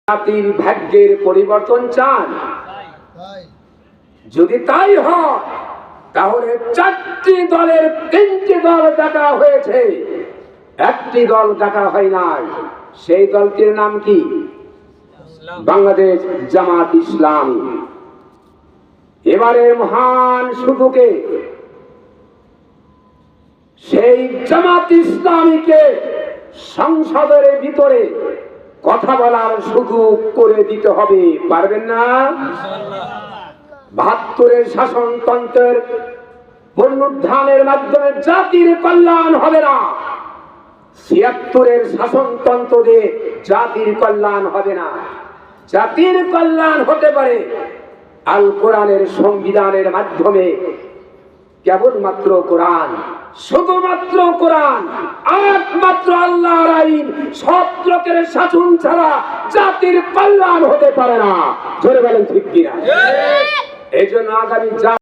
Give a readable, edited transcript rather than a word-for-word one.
জাতির ভাগ্যের পরিবর্তন চান? যদি তাই হয় তাহলে 4টি দলের 3টি দল ডাকা হয়েছে, একটি দল ডাকা হয় নাই। সেই দলটির নাম কি? বাংলাদেশ জামাত ইসলামী। এবারে মহান সুযোগে সেই জামাত ইসলামীকে সংসদের ভিতরে কথা বলার সুযোগ করে দিতে হবে। পারবেন না? 72-এর শাসনতন্ত্রের পুনরুদ্ধারের মাধ্যমে জাতির কল্যাণ হবে না। 76-এর শাসনতন্ত্র দিয়ে জাতির কল্যাণ হবে না। জাতির কল্যাণ হতে পারে আল কোরআনের সংবিধানের মাধ্যমে। কেবলমাত্র কোরআন, শুধুমাত্র কোরআন, একমাত্র আল্লাহর আইন, সব লোকের শাসন ছাড়া জাতির কল্যাণ হতে পারে না। জোরে বলেন ঠিক কিনা? এই জন্য আগামী